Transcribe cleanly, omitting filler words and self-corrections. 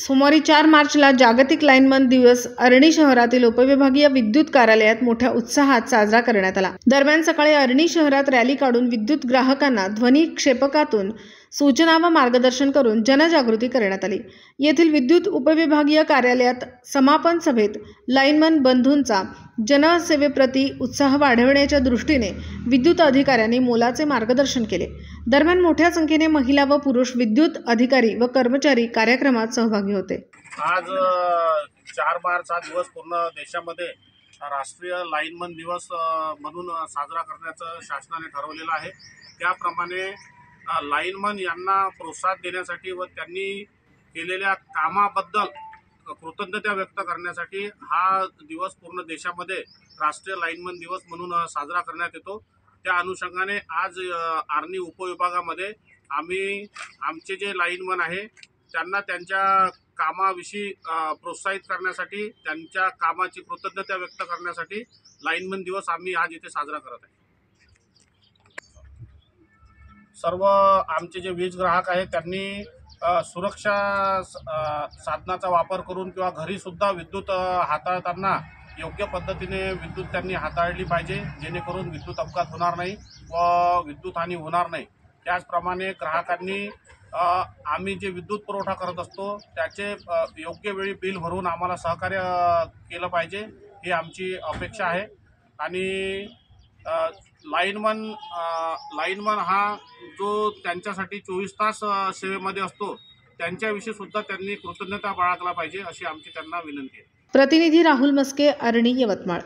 सोमवारी 4 मार्चला जागतिक लाईनमन दिवस अरणी शहरातील उपविभागीय विद्युत कार्यालयात मोठ्या उत्साहात साजरा करण्यात आला। दरम्यान सकाळी अरणी शहरात रॅली काढून विद्युत ग्राहकांना ध्वनी क्षेपकातून सूचना व मार्गदर्शन करून जनजागृती करण्यात आली। येथील विद्युत उपविभागीय कार्यालयात समापन सभेत लाईनमन बंधूंचा जनसेवेप्रती उत्साह वाढवण्याच्या दृष्टीने विद्युत अधिकाऱ्यांनी मोलाचे मार्गदर्शन केले। दरम्यान मोठ्या संख्येने महिला व पुरुष विद्युत अधिकारी व कर्मचारी कार्यक्रमात सहभागी होते। आज 4 मार्च हा दिवस पूर्ण देशामध्ये राष्ट्रीय लाईनमन दिवस म्हणून साजरा करण्याचं शासनाने ठरवलेलं आहे। त्याप्रमाणे लाईनमन यांना प्रोत्साहन देण्यासाठी व त्यांनी केलेल्या कामाबद्दल कृतज्ञता व्यक्त करण्यासाठी हा दिवस पूर्ण देशामध्ये राष्ट्रीय लाईनमन दिवस म्हणून साजरा करण्यात येतो। त्या अनुषंगाने आज आर्णी उपविभागामध्ये आम्ही आमचे जे लाईनमन आहे त्यांना त्यांच्या कामाविषयी प्रोत्साहित करण्यासाठी, त्यांच्या कामाची कृतज्ञता व्यक्त करण्यासाठी लाईनमन दिवस आम्ही आज इथे साजरा करत आहे। सर्व आमचे जे वीज ग्राहक आहेत त्यांनी सुरक्षा साधनाचा वापर करून किंवा घरी सुद्धा विद्युत हाताळताना योग्य पद्धतीने विद्युत त्यांनी हाताळली पाहिजे, जेणेकरून विद्युत अपघात होणार नाही व विद्युत हानी होणार नाही। त्याचप्रमाणे ग्राहकांनी आम्ही जे विद्युत पुरवठा करत असतो त्याचे योग्य वेळी बिल भरून आम्हाला सहकार्य केलं पाहिजे, ही आमची अपेक्षा आहे। आणि लाईनमन हा जो त्यांच्यासाठी 24 तास सेवेमध्ये असतो त्यांच्याविषयी सुद्धा त्यांनी कृतज्ञता बाळगला पाहिजे, अशी आमची त्यांना विनंती आहे। प्रतिनिधी राहुल मस्के, अरणी, यवतमाळ।